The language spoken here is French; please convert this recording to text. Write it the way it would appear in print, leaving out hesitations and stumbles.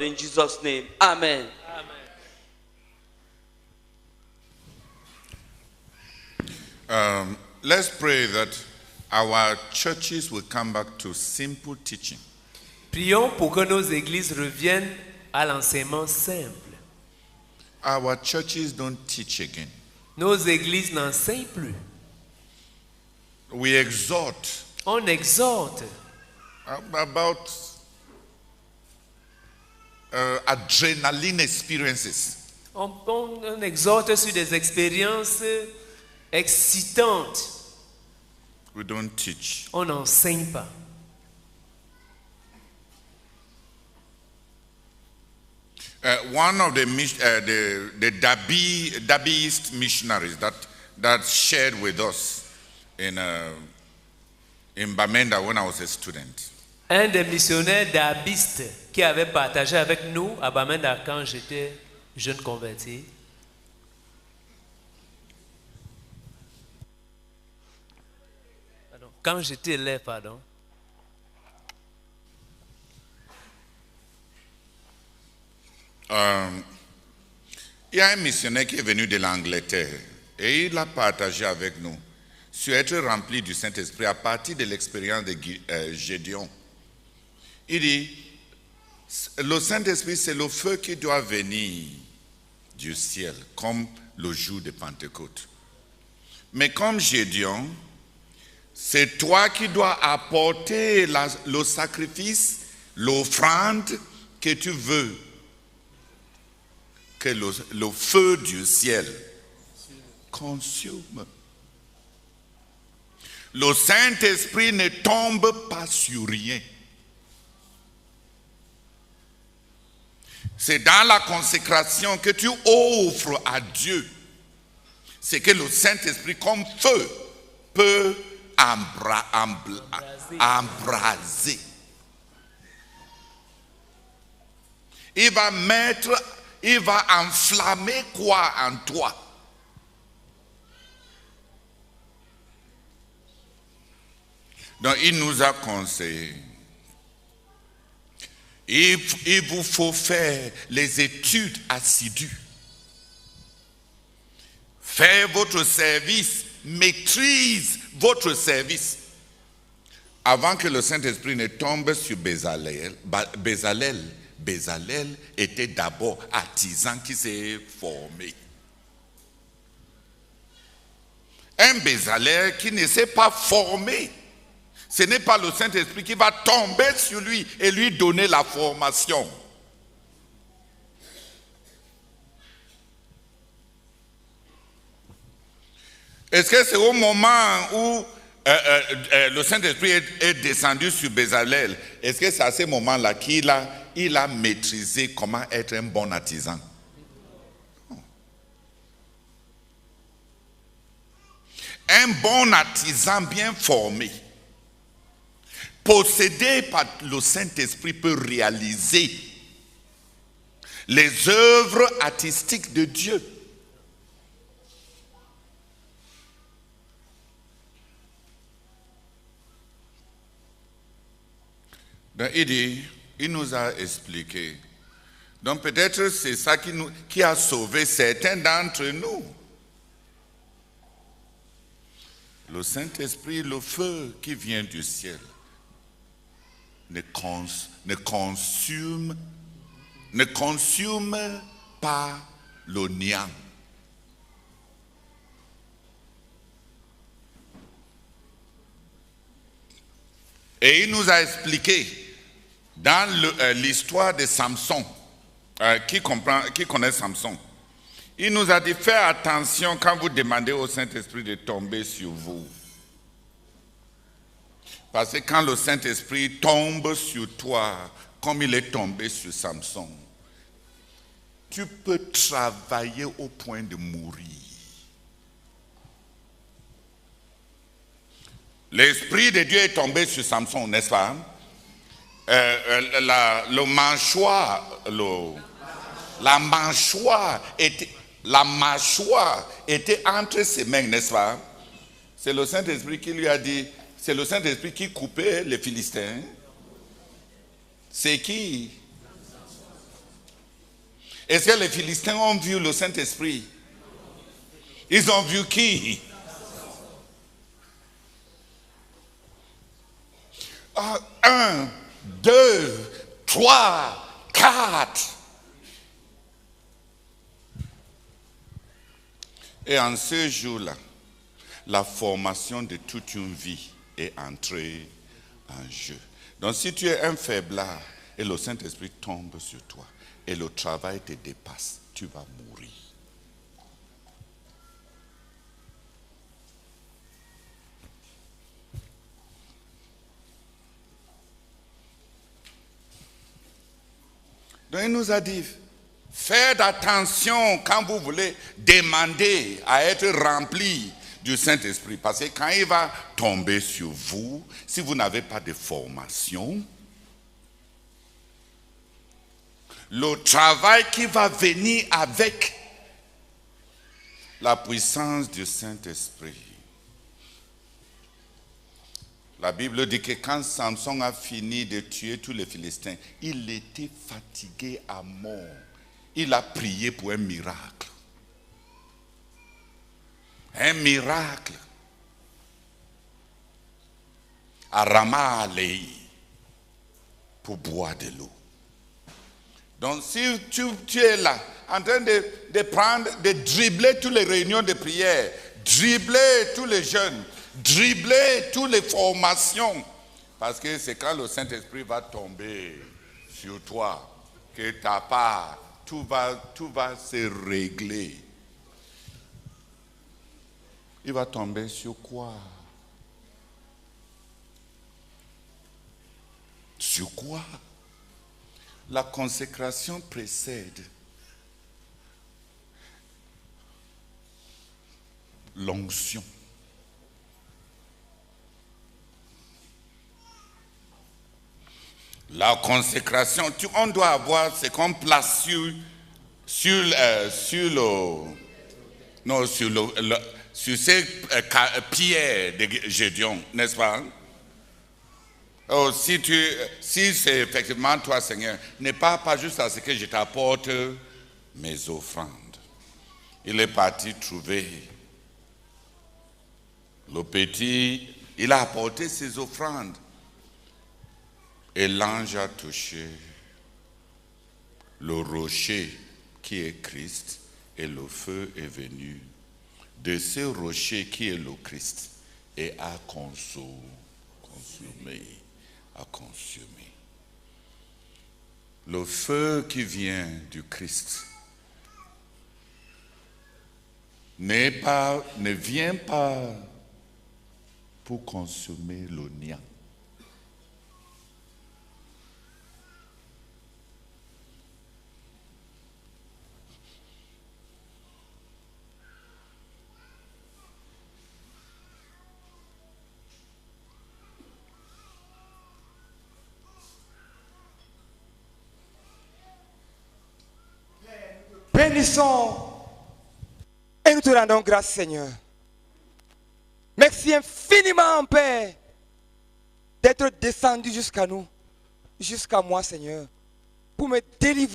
In Jesus' name, amen. Let's pray that our churches will come back to simple teaching. Prions pour que nos églises reviennent à l'enseignement simple. Our churches don't teach again. Nos églises n'enseignent plus. We exhort On exhorte about adrenaline experiences. on exhorte sur des expériences excitantes. We don't teach. On n'enseigne pas. One of the Dabiist missionaries that shared with us in Bamenda when I was a student. Un des missionnaires dabistes qui avait partagé avec nous à Bamenda quand j'étais jeune converti. Quand j'étais élève, pardon. Il y a un missionnaire qui est venu de l'Angleterre et il a partagé avec nous sur être rempli du Saint-Esprit à partir de l'expérience de Gédéon. Il dit, le Saint-Esprit c'est le feu qui doit venir du ciel comme le jour de Pentecôte. Mais comme Gédéon, c'est toi qui dois apporter le sacrifice, l'offrande que tu veux. Que le feu du ciel consume. Le Saint-Esprit ne tombe pas sur rien. C'est dans la consécration que tu offres à Dieu. C'est que le Saint-Esprit comme feu peut embraser. Il va enflammer quoi en toi? Donc il nous a conseillé. Il vous faut faire les études assidues. Faire votre service, maîtrise votre service. Avant que le Saint-Esprit ne tombe sur Bézalel, Bézalel était d'abord artisan qui s'est formé. Un Bézalel qui ne s'est pas formé, ce n'est pas le Saint-Esprit qui va tomber sur lui et lui donner la formation. Est-ce que c'est au moment où le Saint-Esprit est descendu sur Bézalel, est-ce que c'est à ce moment-là qu'il a maîtrisé comment être un bon artisan? Un bon artisan bien formé, possédé par le Saint-Esprit, peut réaliser les œuvres artistiques de Dieu. Donc il nous a expliqué. Donc peut-être c'est ça qui a sauvé certains d'entre nous. Le Saint-Esprit, le feu qui vient du ciel, ne consume pas le néant. Et il nous a expliqué dans l'histoire de Samson, qui connaît Samson, il nous a dit, faites attention quand vous demandez au Saint-Esprit de tomber sur vous. Parce que quand le Saint-Esprit tombe sur toi, comme il est tombé sur Samson, tu peux travailler au point de mourir. L'Esprit de Dieu est tombé sur Samson, n'est-ce pas? La mâchoire était entre ses mains, n'est-ce pas? C'est le Saint-Esprit qui lui a dit, c'est le Saint-Esprit qui coupait les Philistins. C'est qui? Est-ce que les Philistins ont vu le Saint-Esprit? Ils ont vu qui? Ah, 1, 2, 3, 4. Et en ce jour-là, la formation de toute une vie est entrée en jeu. Donc si tu es un faiblard et le Saint-Esprit tombe sur toi et le travail te dépasse, tu vas mourir. Donc il nous a dit, faites attention quand vous voulez demander à être rempli du Saint-Esprit. Parce que quand il va tomber sur vous, si vous n'avez pas de formation, le travail qui va venir avec la puissance du Saint-Esprit. La Bible dit que quand Samson a fini de tuer tous les Philistins, il était fatigué à mort. Il a prié pour un miracle. Un miracle. À Rama-Léhi pour boire de l'eau. Donc si tu es là, en train de prendre, de dribbler toutes les réunions de prière, dribbler tous les jeunes, dribbler toutes les formations, parce que c'est quand le Saint-Esprit va tomber sur toi que ta part, tout va se régler. Il va tomber sur quoi? Sur quoi? La consécration précède l'onction. La consécration, on doit avoir ce qu'on place sur ces pierres de Gédéon, n'est-ce pas? Oh, si c'est effectivement toi, Seigneur, ne pars pas juste à ce que je t'apporte mes offrandes. Il est parti trouver le petit, il a apporté ses offrandes. Et l'ange a touché le rocher qui est Christ et le feu est venu de ce rocher qui est le Christ et a consumé. Le feu qui vient du Christ ne vient pas pour consumer l'oignon. Bénissons et nous te rendons grâce, Seigneur. Merci infiniment, Père, d'être descendu jusqu'à nous, jusqu'à moi, Seigneur, pour me délivrer.